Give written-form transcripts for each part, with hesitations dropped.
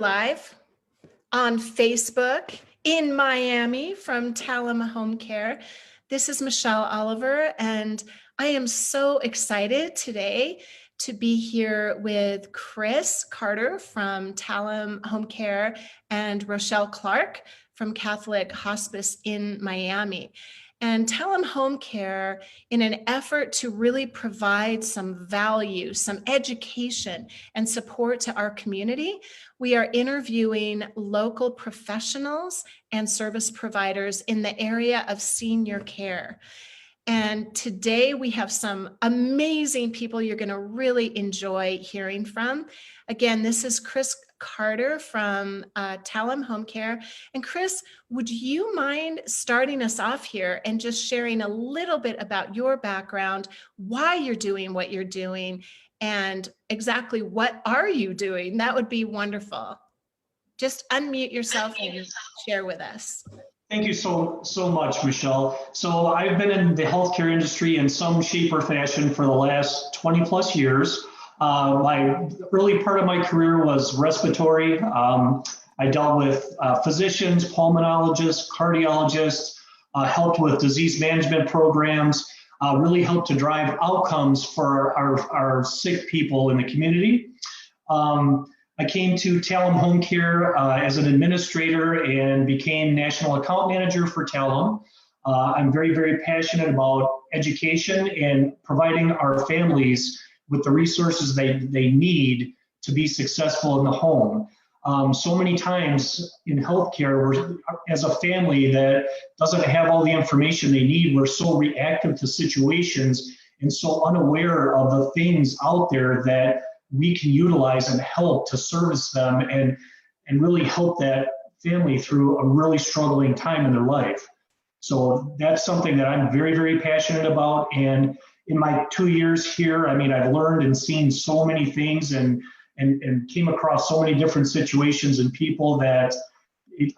Live on Facebook in Miami from Talem Home Care. This is Michelle Oliver, and I am so excited today to be here with Chris Carter from Talem Home Care and Rochelle Clarke from Catholic Hospice in Miami. And Talem Home Care, in an effort to really provide some value, some education and support to our community, we are interviewing local professionals and service providers in the area of senior care. And today we have some amazing people you're going to really enjoy hearing from. Again, this is Chris Carter from Talem Home Care. And Chris, would you mind starting us off here and just sharing a little bit about your background, why you're doing what you're doing, and exactly what are you doing? That would be wonderful. Just unmute yourself and share with us. Thank you so much, Michelle. So I've been in the healthcare industry in some shape or fashion for the last 20 plus years. My early part of my career was respiratory. I dealt with physicians, pulmonologists, cardiologists, helped with disease management programs, really helped to drive outcomes for our sick people in the community. I came to Talem Home Care as an administrator and became national account manager for Talem. I'm very, very passionate about education and providing our families with the resources they need to be successful in the home. So many times in healthcare, we're, as a family that doesn't have all the information they need, we're so reactive to situations and so unaware of the things out there that we can utilize and help to service them and really help that family through a really struggling time in their life. So that's something that I'm very, very passionate about. And in my 2 years here, I mean, I've learned and seen so many things and came across so many different situations and people that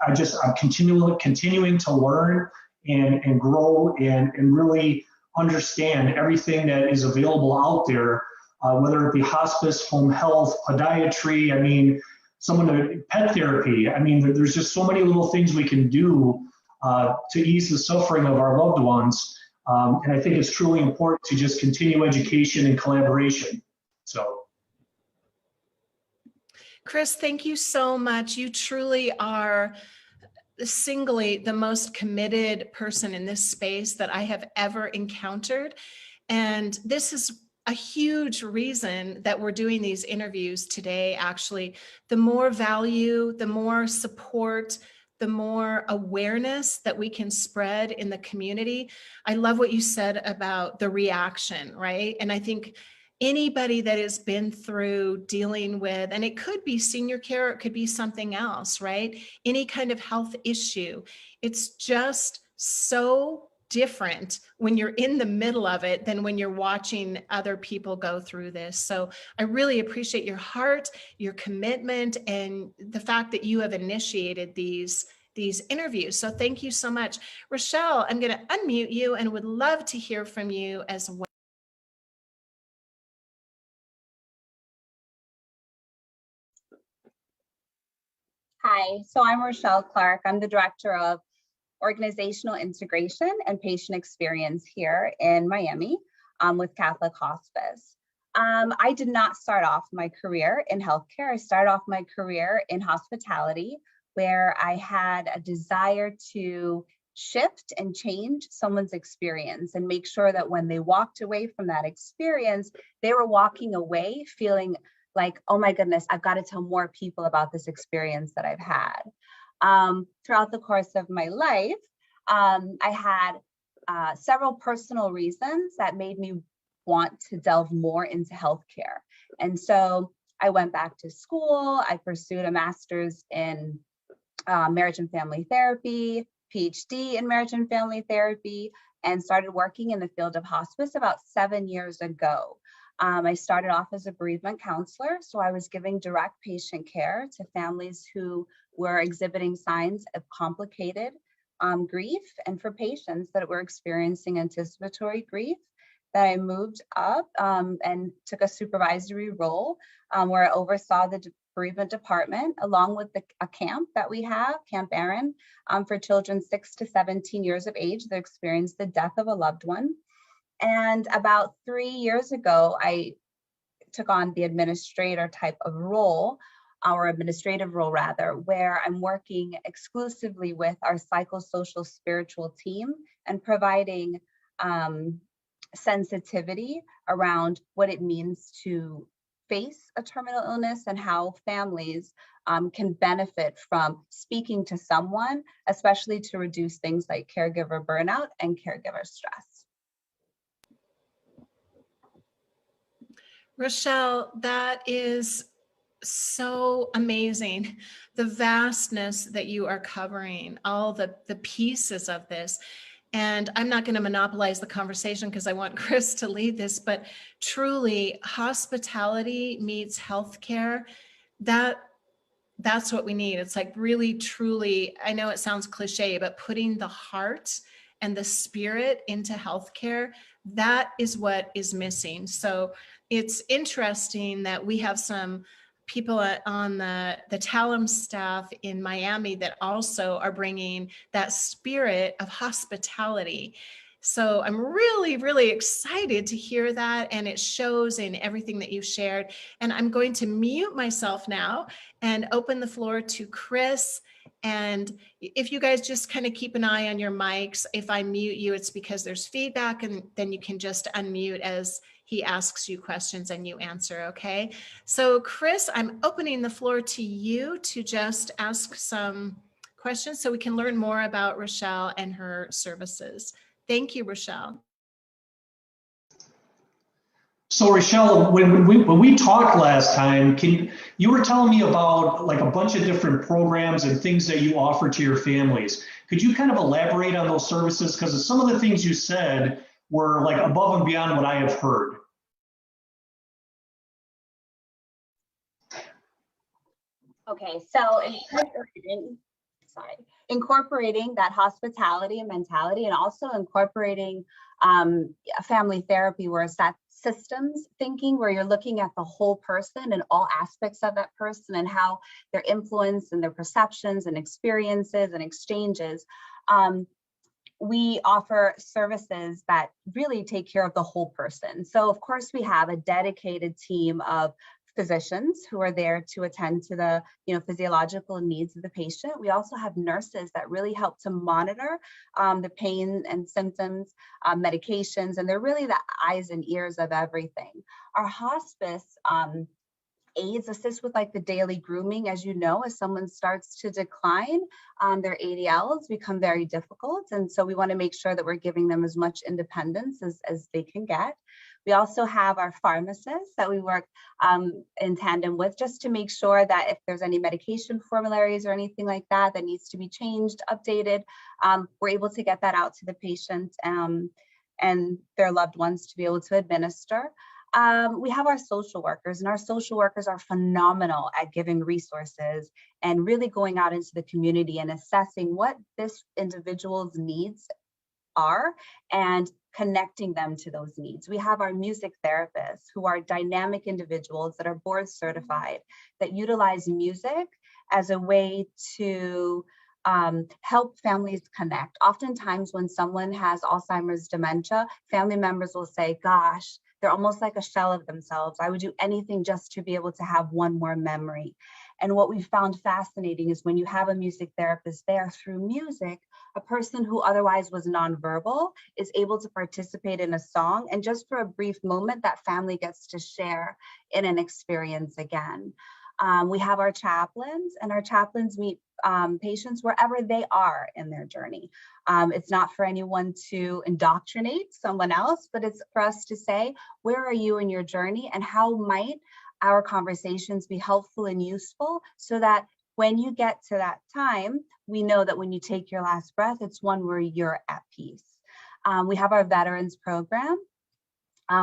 I'm continuing to learn and grow and really understand everything that is available out there. Whether it be hospice, home health, podiatry, I mean, pet therapy. I mean, there's just so many little things we can do to ease the suffering of our loved ones. And I think it's truly important to just continue education and collaboration. So. Chris, thank you so much. You truly are singly the most committed person in this space that I have ever encountered. And this is a huge reason that we're doing these interviews today. Actually, the more value, the more support, the more awareness that we can spread in the community. I love what you said about the reaction, right? And I think anybody that has been through dealing with, and it could be senior care, it could be something else, right? Any kind of health issue, it's just so different when you're in the middle of it than when you're watching other people go through this. So I really appreciate your heart, your commitment, and the fact that you have initiated these interviews. So thank you so much. Rochelle, I'm going to unmute you and would love to hear from you as well. Hi, so I'm Rochelle Clarke. I'm the Director of Organizational Integration and Patient Experience here in Miami with Catholic Hospice. I did not start off my career in healthcare. I started off my career in hospitality, where I had a desire to shift and change someone's experience and make sure that when they walked away from that experience, they were walking away feeling like, oh my goodness, I've got to tell more people about this experience that I've had. Throughout the course of my life, I had several personal reasons that made me want to delve more into healthcare. And so I went back to school. I pursued a master's in marriage and family therapy, PhD in marriage and family therapy, and started working in the field of hospice about 7 years ago. I started off as a bereavement counselor, so I was giving direct patient care to families who were exhibiting signs of complicated grief, and for patients that were experiencing anticipatory grief. Then I moved up and took a supervisory role where I oversaw the bereavement department, along with a camp that we have, Camp Aaron, for children 6 to 17 years of age that experienced the death of a loved one. And about 3 years ago, I took on the administrator type of role, our administrative role rather, where I'm working exclusively with our psychosocial spiritual team and providing sensitivity around what it means to face a terminal illness and how families can benefit from speaking to someone, especially to reduce things like caregiver burnout and caregiver stress. Rochelle, that is so amazing. The vastness that you are covering, all the pieces of this. And I'm not going to monopolize the conversation because I want Chris to lead this, but truly hospitality meets healthcare. That's what we need. It's like really, truly, I know it sounds cliche, but putting the heart and the spirit into healthcare, that is what is missing. So it's interesting that we have some people on the Talem staff in Miami that also are bringing that spirit of hospitality. So I'm really, really excited to hear that. And it shows in everything that you've shared. And I'm going to mute myself now and open the floor to Chris. And if you guys just kind of keep an eye on your mics, if I mute you, it's because there's feedback, and then you can just unmute as he asks you questions and you answer, okay? So Chris, I'm opening the floor to you to just ask some questions so we can learn more about Rochelle and her services. Thank you, Rochelle. So Rochelle, when we talked last time, you were telling me about like a bunch of different programs and things that you offer to your families. Could you kind of elaborate on those services? Because some of the things you said were like above and beyond what I have heard. Okay, so incorporating that hospitality and mentality, and also incorporating family therapy, where it's that systems thinking, where you're looking at the whole person and all aspects of that person and how their influence and their perceptions and experiences and exchanges. We offer services that really take care of the whole person. So of course we have a dedicated team of physicians who are there to attend to the physiological needs of the patient. We also have nurses that really help to monitor the pain and symptoms, medications, and they're really the eyes and ears of everything. Our hospice aides assist with like the daily grooming. As you know, as someone starts to decline, their ADLs become very difficult. And so we want to make sure that we're giving them as much independence as they can get. We also have our pharmacists that we work in tandem with, just to make sure that if there's any medication formularies or anything like that that needs to be changed, updated, we're able to get that out to the patient and their loved ones to be able to administer. We have our social workers, and our social workers are phenomenal at giving resources and really going out into the community and assessing what this individual's needs are and connecting them to those needs. We have our music therapists, who are dynamic individuals that are board certified, that utilize music as a way to help families connect. Oftentimes when someone has Alzheimer's dementia, family members will say, gosh, they're almost like a shell of themselves. I would do anything just to be able to have one more memory. And what we found fascinating is when you have a music therapist there, through music, a person who otherwise was nonverbal is able to participate in a song. And just for a brief moment, that family gets to share in an experience again. We have our chaplains, and our chaplains meet patients wherever they are in their journey. It's not for anyone to indoctrinate someone else, but it's for us to say, where are you in your journey, and how might our conversations be helpful and useful, so that when you get to that time, we know that when you take your last breath, it's one where you're at peace. We have our veterans program.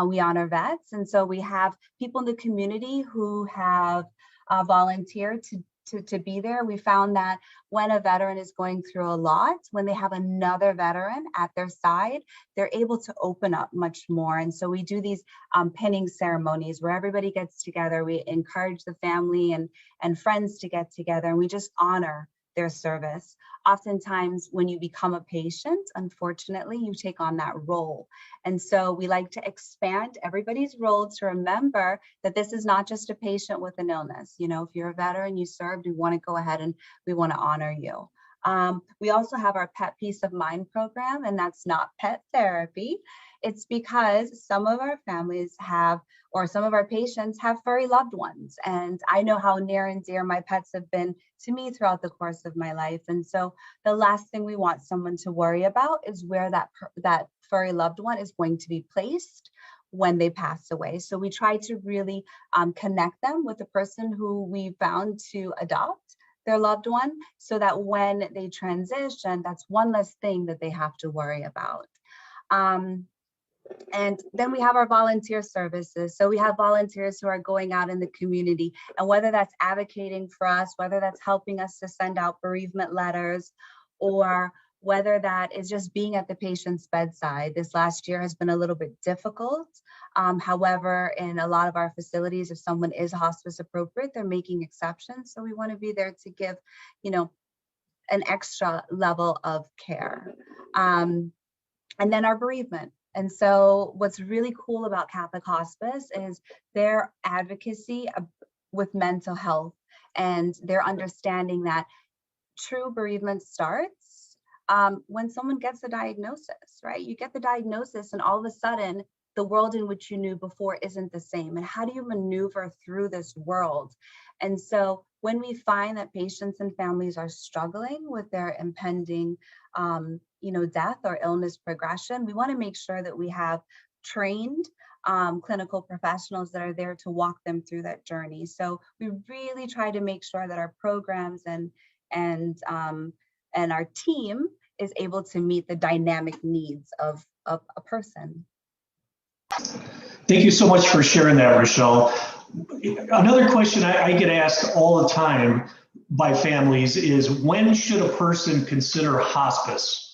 We honor vets, and so we have people in the community who have volunteered to be there. We found that when a veteran is going through a lot, when they have another veteran at their side, they're able to open up much more. And so we do these pinning ceremonies where everybody gets together. We encourage the family and friends to get together, and we just honor their service. Oftentimes when you become a patient, unfortunately, you take on that role. And so we like to expand everybody's role to remember that this is not just a patient with an illness. You know, if you're a veteran, you served, we want to go ahead and we want to honor you. We also have our Pet Peace of Mind program, and that's not pet therapy. It's because some of our families have, or some of our patients have furry loved ones. And I know how near and dear my pets have been to me throughout the course of my life. And so the last thing we want someone to worry about is where that furry loved one is going to be placed when they pass away. So we try to really connect them with the person who we found to adopt their loved one, so that when they transition, that's one less thing that they have to worry about. And then we have our volunteer services. So we have volunteers who are going out in the community, and whether that's advocating for us, whether that's helping us to send out bereavement letters, or whether that is just being at the patient's bedside. This last year has been a little bit difficult. However, in a lot of our facilities, if someone is hospice appropriate, they're making exceptions. So we want to be there to give, you know, an extra level of care. And then our bereavement. And so what's really cool about Catholic Hospice is their advocacy with mental health, and their understanding that true bereavement starts when someone gets a diagnosis, right? You get the diagnosis and all of a sudden the world in which you knew before isn't the same. And how do you maneuver through this world? And so when we find that patients and families are struggling with their impending death or illness progression, we want to make sure that we have trained clinical professionals that are there to walk them through that journey. So we really try to make sure that our programs and our team is able to meet the dynamic needs of a person. Thank you so much for sharing that, Rochelle. Another question I get asked all the time by families is, when should a person consider hospice?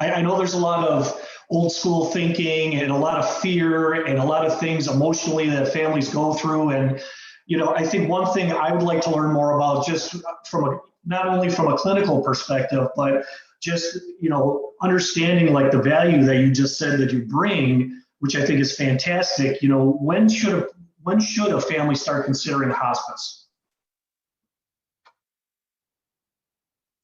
I know there's a lot of old school thinking and a lot of fear and a lot of things emotionally that families go through. And, you know, I think one thing I would like to learn more about, just from not only from a clinical perspective, but just, you know, understanding like the value that you just said that you bring, which I think is fantastic. You know, when should a family start considering hospice?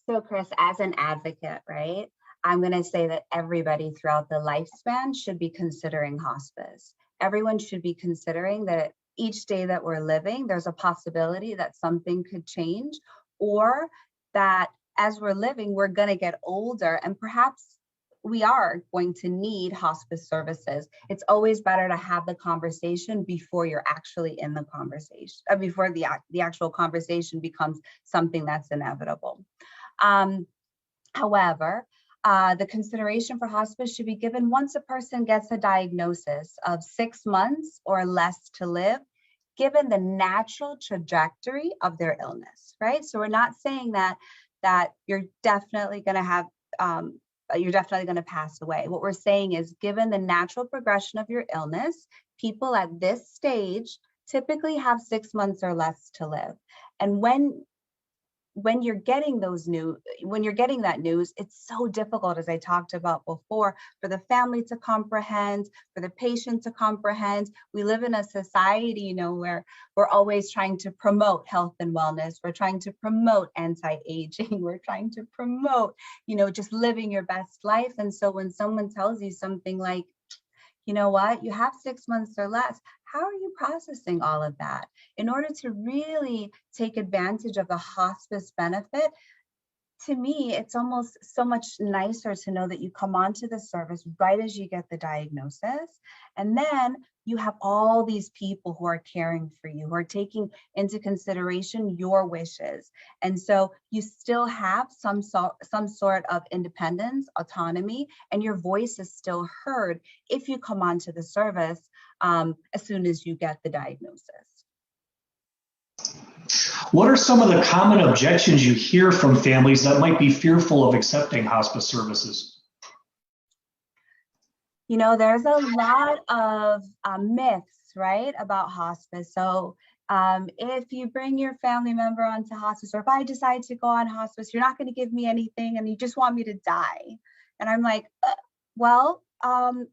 So Chris, as an advocate, right, I'm going to say that everybody throughout the lifespan should be considering hospice. Everyone should be considering that each day that we're living, there's a possibility that something could change, or that as we're living, we're going to get older and perhaps we are going to need hospice services. It's always better to have the conversation before you're actually in the conversation, before the actual conversation becomes something that's inevitable. However, the consideration for hospice should be given once a person gets a diagnosis of 6 months or less to live, given the natural trajectory of their illness, right? So we're not saying that you're definitely going to have, you're definitely going to pass away. What we're saying is, given the natural progression of your illness, people at this stage typically have 6 months or less to live. And when you're getting that news, it's so difficult, as I talked about before, for the family to comprehend, for the patient to comprehend. We live in a society, you know, where we're always trying to promote health and wellness. We're trying to promote anti-aging. We're trying to promote, you know, just living your best life. And so when someone tells you something like, you know what, you have 6 months or less, how are you processing all of that? In order to really take advantage of the hospice benefit, to me, it's almost so much nicer to know that you come onto the service right as you get the diagnosis. And then you have all these people who are caring for you, who are taking into consideration your wishes. And so you still have some sort of independence, autonomy, and your voice is still heard if you come onto the service as soon as you get the diagnosis. What are some of the common objections you hear from families that might be fearful of accepting hospice services? You know, there's a lot of myths, right, about hospice. So if you bring your family member onto hospice, or if I decide to go on hospice, you're not going to give me anything and you just want me to die. And I'm like, well,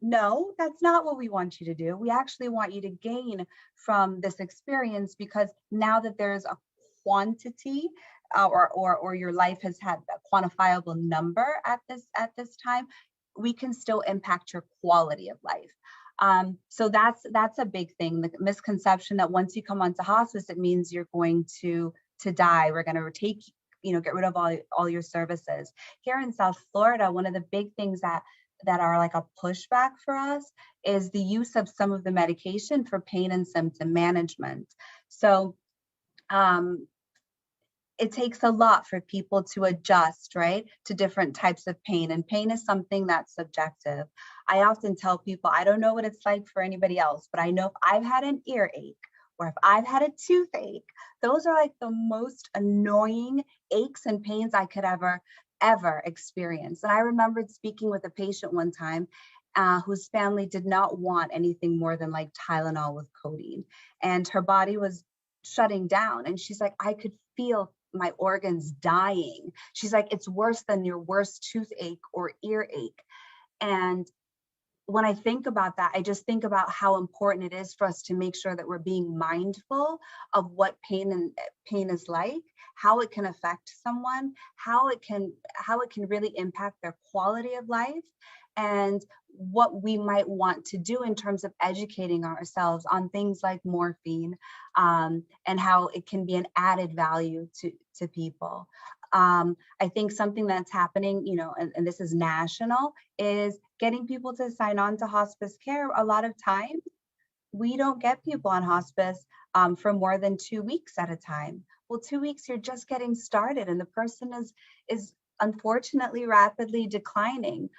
no, that's not what we want you to do. We actually want you to gain from this experience, because now that there's a quantity or your life has had a quantifiable number at this time, we can still impact your quality of life. So that's a big thing. The misconception that once you come onto hospice, it means you're going to die. We're going to take, get rid of all your services. Here in South Florida, one of the big things that are like a pushback for us is the use of some of the medication for pain and symptom management. So it takes a lot for people to adjust, right, to different types of pain. And pain is something that's subjective. I often tell people, I don't know what it's like for anybody else, but I know if I've had an earache or if I've had a toothache, those are like the most annoying aches and pains I could ever experience. And I remembered speaking with a patient one time whose family did not want anything more than like Tylenol with codeine. And her body was shutting down. And she's like, I could feel my organs dying. She's like, it's worse than your worst toothache or earache. And when I think about that, I just think about how important it is for us to make sure that we're being mindful of what pain is like, how it can affect someone, how it can really impact their quality of life, and what we might want to do in terms of educating ourselves on things like morphine, and how it can be an added value to people. I think something that's happening, and this is national, is getting people to sign on to hospice care. A lot of times, we don't get people on hospice for more than 2 weeks at a time. Well, 2 weeks, you're just getting started, and the person is unfortunately rapidly declining.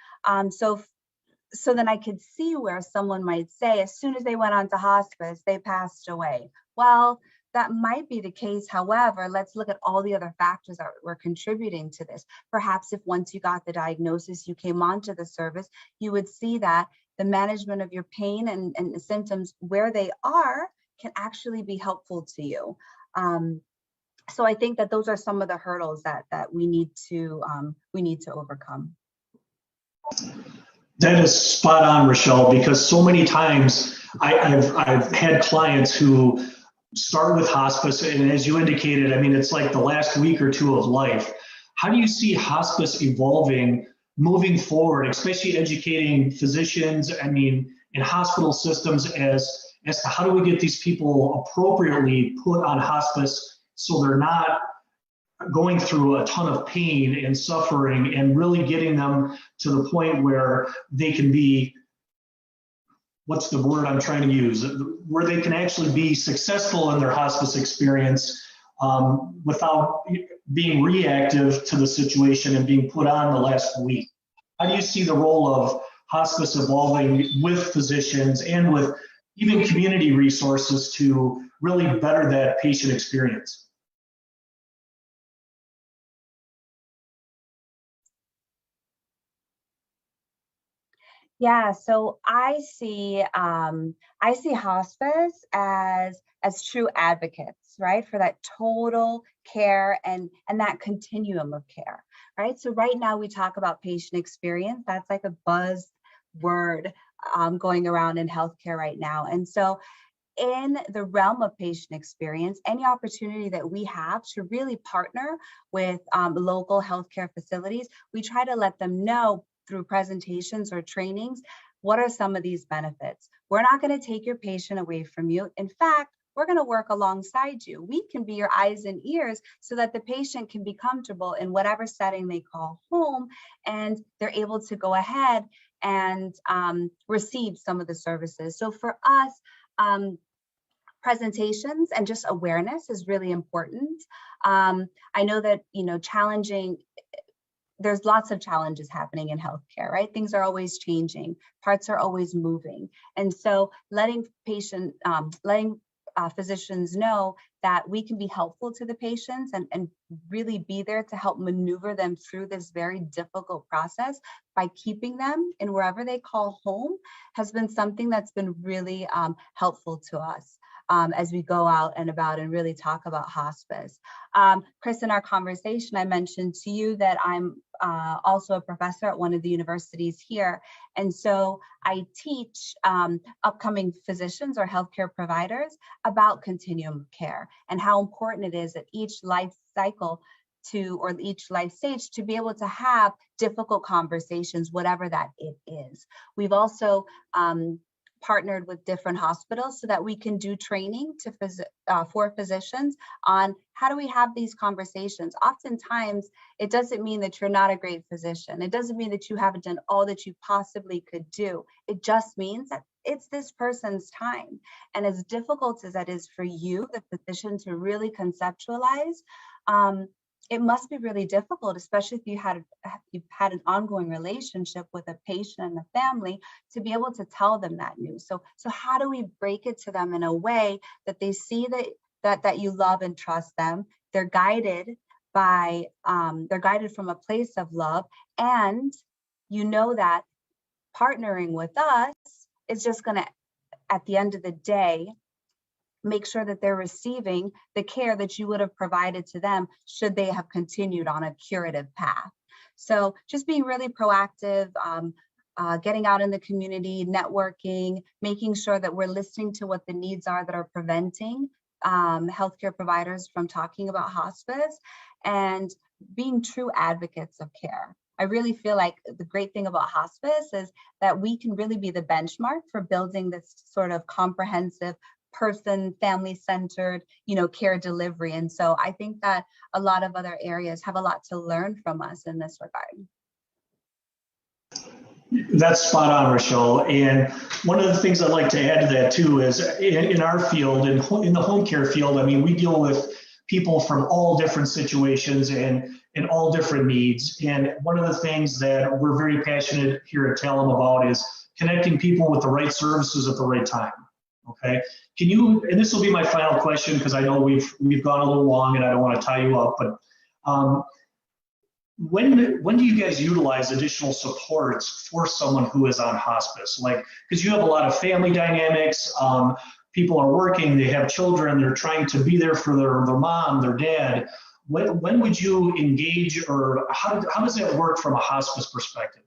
So then I could see where someone might say, as soon as they went on to hospice, they passed away. Well, that might be the case. However, let's look at all the other factors that were contributing to this. Perhaps if once you got the diagnosis, you came onto the service, you would see that the management of your pain and the symptoms where they are can actually be helpful to you. So I think that those are some of the hurdles that we need to overcome. That is spot on, Rochelle, because so many times I've had clients who start with hospice, and as you indicated, I mean, it's like the last week or two of life. How do you see hospice evolving moving forward, especially educating physicians, I mean, in hospital systems as to how do we get these people appropriately put on hospice so they're not going through a ton of pain and suffering, and really getting them to the point where they can be, what's the word I'm trying to use, where they can actually be successful in their hospice experience without being reactive to the situation and being put on the last week. How do you see the role of hospice evolving with physicians and with even community resources to really better that patient experience? Yeah, so I see hospice as true advocates, right, for that total care and that continuum of care, right? So right now we talk about patient experience. That's like a buzzword going around in healthcare right now. And so in the realm of patient experience, any opportunity that we have to really partner with local healthcare facilities, we try to let them know through presentations or trainings, what are some of these benefits? We're not going to take your patient away from you. In fact, we're going to work alongside you. We can be your eyes and ears so that the patient can be comfortable in whatever setting they call home, and they're able to go ahead and receive some of the services. So for us, presentations and just awareness is really important. I know that, there's lots of challenges happening in healthcare, right? Things are always changing, parts are always moving. And so letting physicians know that we can be helpful to the patients and really be there to help maneuver them through this very difficult process by keeping them in wherever they call home has been something that's been really helpful to us as we go out and about and really talk about hospice. Chris, in our conversation, I mentioned to you that I'm also a professor at one of the universities here. And so I teach upcoming physicians or healthcare providers about continuum of care and how important it is at each life cycle or each life stage to be able to have difficult conversations, whatever that it is. We've also partnered with different hospitals so that we can do training for physicians on how do we have these conversations. Oftentimes, it doesn't mean that you're not a great physician. It doesn't mean that you haven't done all that you possibly could do. It just means that it's this person's time. And as difficult as that is for you, the physician, to really conceptualize, it must be really difficult, especially if you've had an ongoing relationship with a patient and a family, to be able to tell them that news. So how do we break it to them in a way that they see that you love and trust them? They're guided from a place of love, and you know that partnering with us is just going to, at the end of the day, make sure that they're receiving the care that you would have provided to them should they have continued on a curative path. So just being really proactive, getting out in the community, networking, making sure that we're listening to what the needs are that are preventing healthcare providers from talking about hospice, and being true advocates of care. I really feel like the great thing about hospice is that we can really be the benchmark for building this sort of comprehensive person, family-centered, care delivery. And so I think that a lot of other areas have a lot to learn from us in this regard. That's spot on, Rochelle. And one of the things I'd like to add to that too is in our field, in the home care field, I mean, we deal with people from all different situations and all different needs. And one of the things that we're very passionate here at Talem about is connecting people with the right services at the right time. Okay. Can you, and this will be my final question because I know we've gone a little long and I don't want to tie you up, but when do you guys utilize additional supports for someone who is on hospice? Like, because you have a lot of family dynamics, people are working, they have children, they're trying to be there for their mom, their dad. When would you engage, or how does that work from a hospice perspective?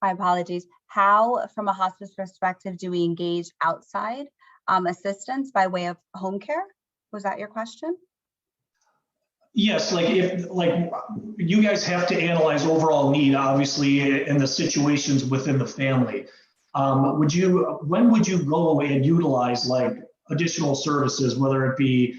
My apologies. How, from a hospice perspective, do we engage outside assistance by way of home care? Was that your question? Yes, like you guys have to analyze overall need, obviously, in the situations within the family. When would you go and utilize like additional services, whether it be,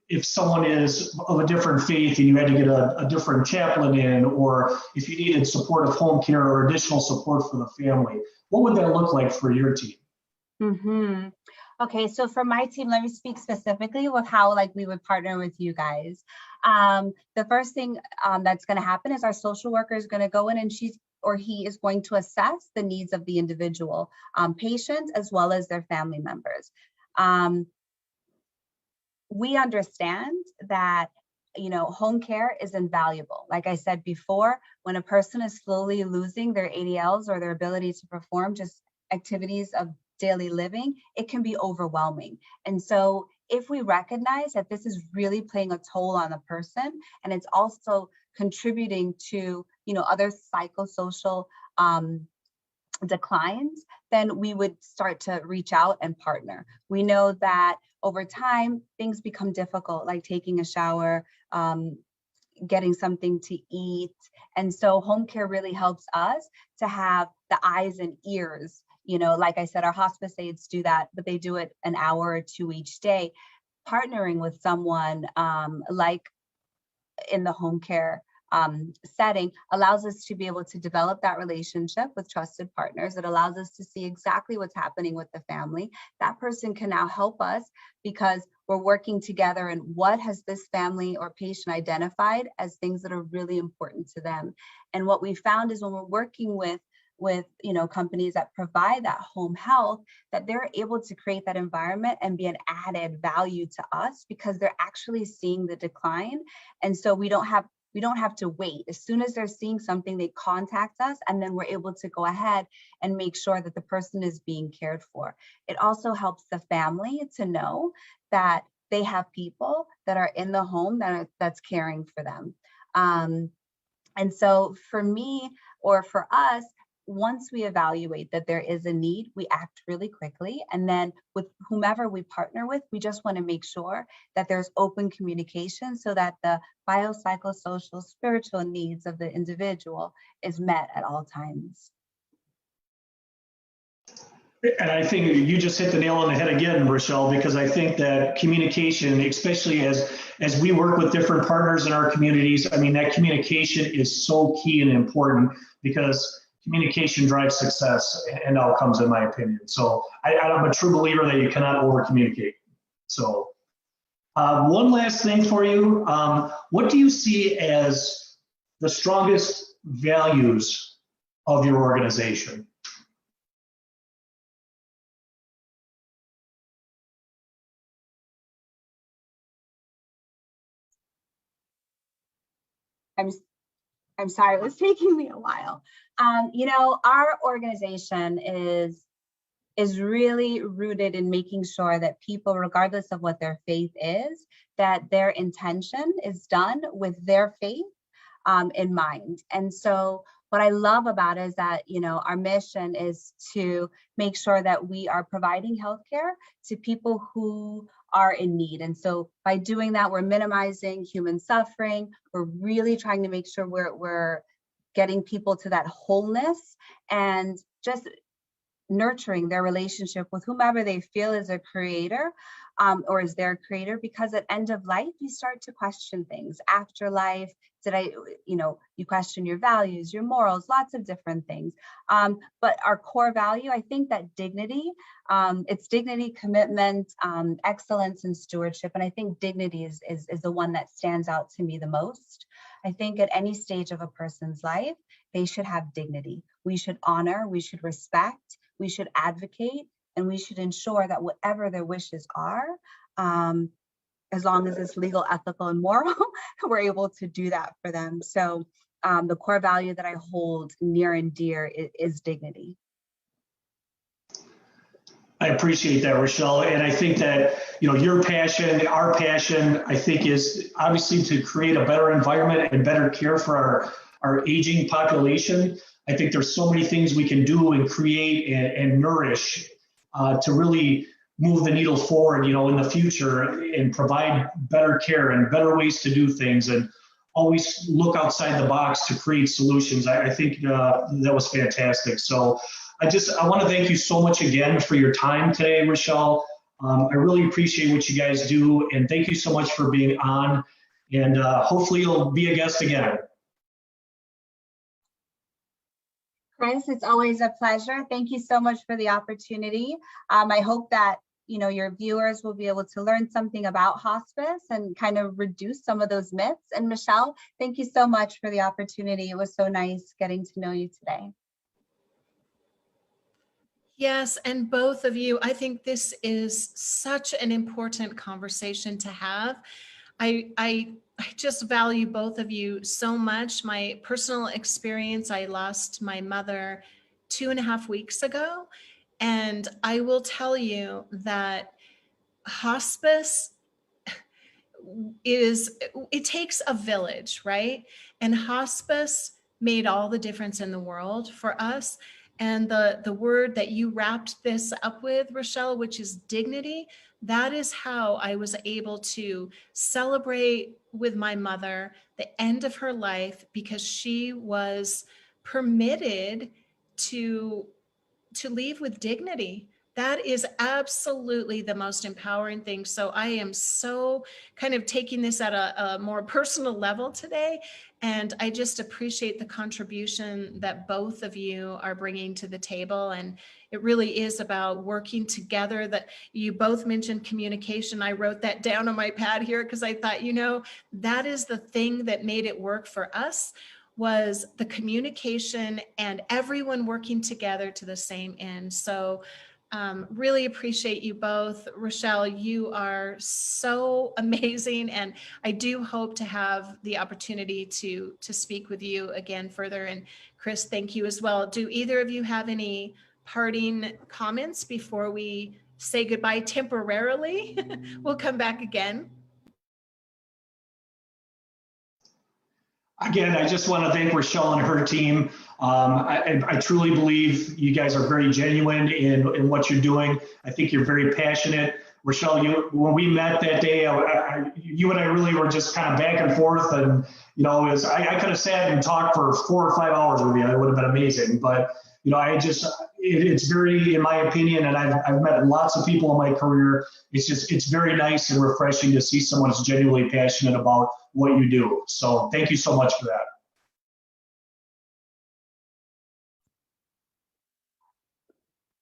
if someone is of a different faith and you had to get a different chaplain in, or if you needed supportive home care or additional support for the family, what would that look like for your team? Mm-hmm. Okay, so for my team, let me speak specifically with how we would partner with you guys. The first thing that's going to happen is our social worker is going to go in and he is going to assess the needs of the individual patient as well as their family members. We understand that home care is invaluable. Like I said before, when a person is slowly losing their ADLs or their ability to perform just activities of daily living, it can be overwhelming. And so if we recognize that this is really playing a toll on the person, and it's also contributing to other psychosocial declines, then we would start to reach out and partner. We know that over time, things become difficult, like taking a shower, getting something to eat. And so home care really helps us to have the eyes and ears. Like I said, our hospice aides do that, but they do it an hour or two each day. Partnering with someone like in the home care setting allows us to be able to develop that relationship with trusted partners. It allows us to see exactly what's happening with the family. That person can now help us because we're working together, and what has this family or patient identified as things that are really important to them. And what we found is when we're working with companies that provide that home health, that they're able to create that environment and be an added value to us because they're actually seeing the decline. And so we don't have to wait. As soon as they're seeing something, they contact us, and then we're able to go ahead and make sure that the person is being cared for. It also helps the family to know that they have people that are in the home that's caring for them. And so for me, or for us, once we evaluate that there is a need, we act really quickly. And then with whomever we partner with, we just want to make sure that there's open communication so that the biopsychosocial, spiritual needs of the individual is met at all times. And I think you just hit the nail on the head again, Rochelle, because I think that communication, especially as we work with different partners in our communities, I mean, that communication is so key and important because communication drives success and outcomes, in my opinion. So I'm a true believer that you cannot over communicate. So one last thing for you. What do you see as the strongest values of your organization? I'm sorry, it was taking me a while. Our organization is really rooted in making sure that people, regardless of what their faith is, that their intention is done with their faith in mind. And so what I love about it is that, our mission is to make sure that we are providing healthcare to people who are in need. And so by doing that, we're minimizing human suffering. We're really trying to make sure we're getting people to that wholeness and just nurturing their relationship with whomever they feel is a creator or is their creator, because at end of life, you start to question things. Afterlife, you question your values, your morals, lots of different things. But our core value, I think that dignity, it's dignity, commitment, excellence, and stewardship. And I think dignity is the one that stands out to me the most. I think at any stage of a person's life, they should have dignity. We should honor, we should respect, we should advocate, and we should ensure that whatever their wishes are, as long as it's legal, ethical, and moral, we're able to do that for them. So the core value that I hold near and dear is dignity. I appreciate that, Rochelle. And I think that, your passion, our passion, I think is obviously to create a better environment and better care for our aging population. I think there's so many things we can do and create and nourish to really move the needle forward, in the future and provide better care and better ways to do things and always look outside the box to create solutions. I think that was fantastic. So I want to thank you so much again for your time today, Rochelle. I really appreciate what you guys do, and thank you so much for being on, and hopefully you'll be a guest again. Chris, it's always a pleasure. Thank you so much for the opportunity. I hope that your viewers will be able to learn something about hospice and kind of reduce some of those myths. And Michelle, thank you so much for the opportunity. It was so nice getting to know you today. Yes, and both of you, I think this is such an important conversation to have. I just value both of you so much. My personal experience, I lost my mother 2.5 weeks ago. And I will tell you that hospice it takes a village, right? And hospice made all the difference in the world for us. And the word that you wrapped this up with, Rochelle, which is dignity, that is how I was able to celebrate with my mother the end of her life, because she was permitted to leave with dignity, That is absolutely the most empowering thing. So I am so kind of taking this at a more personal level today. And I just appreciate the contribution that both of you are bringing to the table. And it really is about working together. That you both mentioned communication. I wrote that down on my pad here because I thought, that is the thing that made it work for us, was the communication and everyone working together to the same end. So really appreciate you both. Rochelle, you are so amazing. And I do hope to have the opportunity to speak with you again further. And Chris, thank you as well. Do either of you have any parting comments before we say goodbye temporarily? We'll come back again. Again, I just want to thank Rochelle and her team. I truly believe you guys are very genuine in what you're doing. I think you're very passionate. Rochelle, when we met that day, you and I really were just kind of back and forth. And, I could have sat and talked for 4 or 5 hours with you. It would have been amazing. But, it's very, in my opinion, and I've met lots of people in my career. It's very nice and refreshing to see someone who's genuinely passionate about what you do. So thank you so much for that.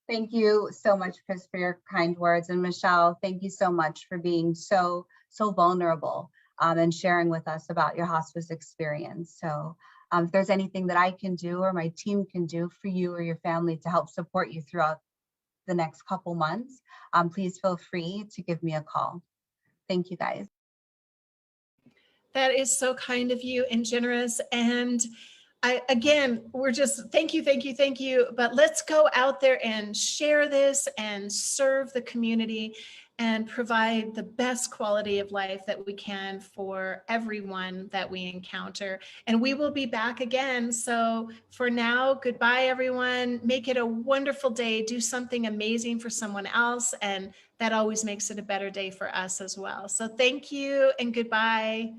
Thank you so much, Chris, for your kind words. And Michelle, thank you so much for being so vulnerable and sharing with us about your hospice experience. So if there's anything that I can do or my team can do for you or your family to help support you throughout the next couple months, please feel free to give me a call. Thank you, guys. That is so kind of you and generous. And we're just thank you. But let's go out there and share this and serve the community and provide the best quality of life that we can for everyone that we encounter. And we will be back again. So for now, goodbye, everyone. Make it a wonderful day. Do something amazing for someone else. And that always makes it a better day for us as well. So thank you and goodbye.